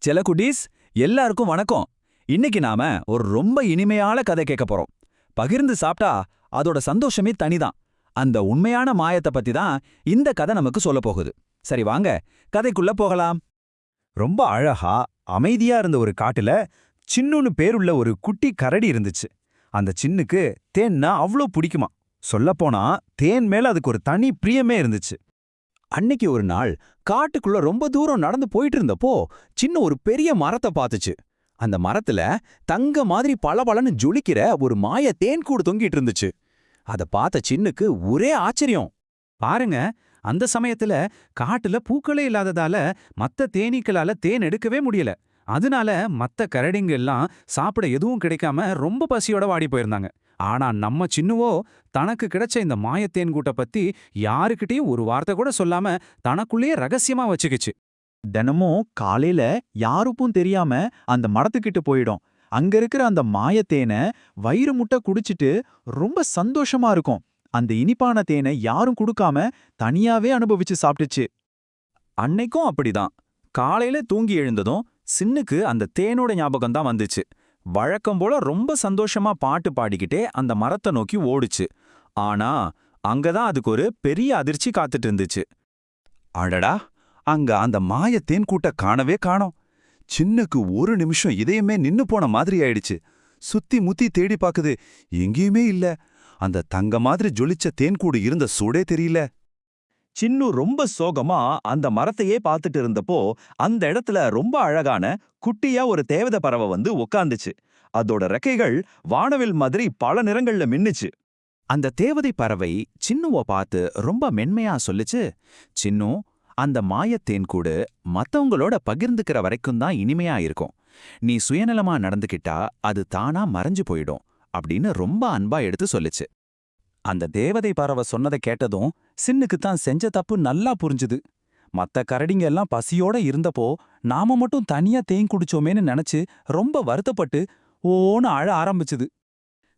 செல்ல குட்டீஸ், எல்லாருக்கும் வணக்கம். இன்னைக்கு நாம ஒரு ரொம்ப இனிமையான கதை கேட்க போறோம். பகிர்ந்து சாப்பிட்டா அதோட சந்தோஷமே தனிதான். அந்த உண்மையான மாயத்தை பத்தி தான் இந்த கதை நமக்கு சொல்ல போகுது. சரி வாங்க, கதைக்குள்ள போகலாம். ரொம்ப அழகா அமைதியா இருந்த ஒரு காட்டுல சின்னுன்னு பேருள்ள ஒரு குட்டி கரடி இருந்துச்சு. அந்த சின்னுக்கு தேன்னா அவ்ளோ பிடிக்குமா. சொல்லப்போனா தேன் மேல அதுக்கு ஒரு தனி பிரியமே இருந்துச்சு. அன்னைக்கு ஒரு நாள் காட்டுக்குள்ள ரொம்ப தூரம் நடந்து போயிட்டு இருந்தப்போ சின்ன ஒரு பெரிய மரத்தை பார்த்துச்சு. அந்த மரத்துல தங்க மாதிரி பளபளன்னு ஜொலிக்கிற ஒரு மாய தேன்கூடு தொங்கிட்டு இருந்துச்சு. அத பார்த்த சின்னுக்கு ஒரே ஆச்சரியம். பாருங்க, அந்த சமயத்துல காட்டுல பூக்களே இல்லாததால மத்த தேனீக்களால தேன் எடுக்கவே முடியல. அதனால மத்த கரடிங்க எல்லாம் சாப்பிட எதுவும் கிடைக்காம ரொம்ப பசியோட வாடி போயிருந்தாங்க. ஆனா நம்ம சின்னுவோ தனக்கு கிடைச்ச இந்த மாயத்தேன் கூட்ட பத்தி யாருக்கிட்டையும் ஒரு வார்த்தை கூட சொல்லாம தனக்குள்ளேயே ரகசியமா வச்சுக்கிச்சு. தினமும் காலையில யாருக்கும் தெரியாம அந்த மரத்துக்கிட்ட போயிடும். அங்க இருக்கிற அந்த மாயத்தேனை வயிறு முட்டை குடிச்சிட்டு ரொம்ப சந்தோஷமா இருக்கும். அந்த இனிப்பான தேனை யாரும் கொடுக்காம தனியாவே அனுபவிச்சு சாப்பிட்டுச்சு. அன்னைக்கும் அப்படிதான். காலையில தூங்கி எழுந்ததும் சின்னுக்கு அந்த தேனோட ஞாபகம் தான் வந்துச்சு. வழக்கம் போல ரொம்ப சந்தோஷமா பாட்டு பாடிக்கிட்டே அந்த மரத்தை நோக்கி ஓடுச்சு. ஆனா அங்கதான் அதுக்கு ஒரு பெரிய அதிர்ச்சி காத்துட்டு இருந்துச்சு. அடடா, அங்க அந்த மாய தேன்கூட்ட காணவே காணோம். சின்னுக்கு ஒரு நிமிஷம் இதயமே நின்னு போன மாதிரி ஆயிடுச்சு. சுத்தி முத்தி தேடி பாக்குது, எங்கேயுமே இல்ல. அந்த தங்க மாதிரி ஜொலிச்ச தேன்கூடு இருந்த சூடே தெரியல. சின்னு ரொம்ப சோகமா அந்த மரத்தையே பார்த்துட்டு இருந்தப்போ அந்த இடத்துல ரொம்ப அழகான குட்டியா ஒரு தேவதை பறவை வந்து உக்காந்துச்சு. அதோட ரெக்கைகள் வானவில் மாதிரி பல நிறங்கள்ல மின்னுச்சு. அந்த தேவதை பறவை சின்னுவ பார்த்து ரொம்ப மென்மையா சொல்லுச்சு, சின்னு, அந்த மாயத்தேன்கூடு மத்தவங்களோட பகிர்ந்துக்கிற வரைக்கும் தான் இனிமையா இருக்கும். நீ சுயநலமா நடந்துக்கிட்டா அது தானா மறைஞ்சு போயிடும் அப்படின்னு ரொம்ப அன்பா எடுத்து சொல்லுச்சு. அந்த தேவதை பறவை சொன்னதை கேட்டதும் சின்னுக்குத்தான் செஞ்ச தப்பு நல்லா புரிஞ்சுது. மத்த கரடிங்க எல்லாம் பசியோட இருந்தப்போ நாம மட்டும் தனியா தேன் குடிச்சோமேன்னு நினைச்சு ரொம்ப வருத்தப்பட்டு ஓன்னு அழ ஆரம்பிச்சுது.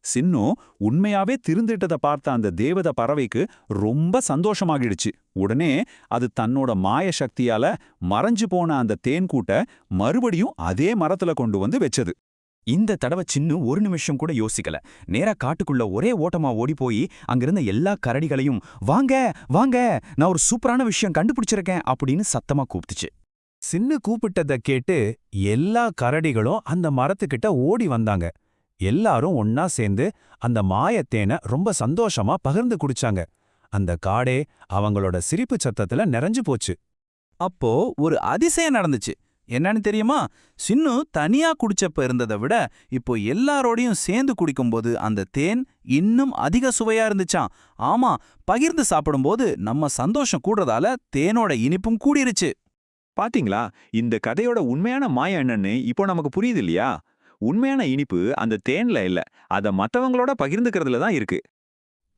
சின்னு உண்மையாவே திருந்திட்டதை பார்த்த அந்த தேவத பறவைக்கு ரொம்ப சந்தோஷமாகிடுச்சு. உடனே அது தன்னோட மாய சக்தியால மறைஞ்சு போன அந்த தேன்கூட்ட மறுபடியும் அதே மரத்துல கொண்டு வந்து வச்சது. இந்த தடவை சின்னு ஒரு நிமிஷம் கூட யோசிக்கல. நேரா காட்டுக்குள்ள ஒரே ஓட்டமா ஓடி போய் அங்கிருந்த எல்லா கரடிகளையும் வாங்க வாங்க, நான் ஒரு சூப்பரான விஷயம் கண்டுபிடிச்சிருக்கேன் அப்படின்னு சத்தமா கூப்பிட்டுச்சு. சின்னு கூப்பிட்டதை கேட்டு எல்லா கரடிகளும் அந்த மரத்துக்கிட்ட ஓடி வந்தாங்க. எல்லாரும் ஒன்னா சேர்ந்து அந்த மாயத்தேனை ரொம்ப சந்தோஷமா பகிர்ந்து குடிச்சாங்க. அந்த காடே அவங்களோட சிரிப்பு சத்தத்துல நிறைஞ்சு போச்சு. அப்போ ஒரு அதிசயம் நடந்துச்சு. என்னன்னு தெரியுமா? சின்னு தனியா குடிச்சப்ப இருந்ததை விட இப்போ எல்லாரோடையும் சேர்ந்து குடிக்கும்போது அந்த தேன் இன்னும் அதிக சுவையா இருந்துச்சாம். ஆமா, பகிர்ந்து சாப்பிடும்போது நம்ம சந்தோஷம் கூடுறதால தேனோட இனிப்பும் கூடிருச்சு. பாத்தீங்களா, இந்த கதையோட உண்மையான மாயம் என்னன்னு இப்போ நமக்கு புரியுது இல்லையா? உண்மையான இனிப்பு அந்த தேன்ல இல்ல, அத மத்தவங்களோட பகிர்ந்துக்கிறதுல தான் இருக்கு.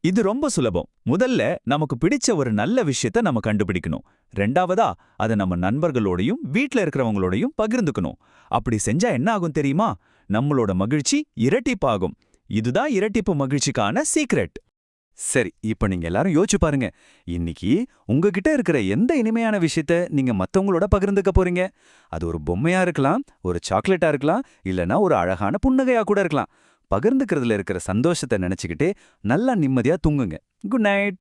இது ரொம்ப சுலபம். முதல்ல நமக்கு பிடிச்ச ஒரு நல்ல விஷயத்த நம்ம கண்டுபிடிக்கணும். ரெண்டாவதா அதை நம்ம நண்பர்களோடையும் வீட்ல இருக்கிறவங்களோடையும் பகிர்ந்துக்கணும். அப்படி செஞ்சா என்ன ஆகும் தெரியுமா? நம்மளோட மகிழ்ச்சி இரட்டிப்பாகும். இதுதான் இரட்டிப்பு மகிழ்ச்சிக்கான சீக்ரெட். சரி, இப்ப நீங்க எல்லாரும் யோசிச்சு பாருங்க. இன்னைக்கு உங்ககிட்ட இருக்கிற எந்த இனிமையான விஷயத்த நீங்க மத்தவங்களோட பகிர்ந்துக்க போறீங்க? அது ஒரு பொம்மையா இருக்கலாம், ஒரு சாக்லேட்டா இருக்கலாம், இல்லனா ஒரு அழகான புன்னகையா கூட இருக்கலாம். பகிர்ந்துக்கிறதுல இருக்கிற சந்தோஷத்தை நினைச்சுக்கிட்டே நல்லா நிம்மதியா தூங்குங்க. Good night.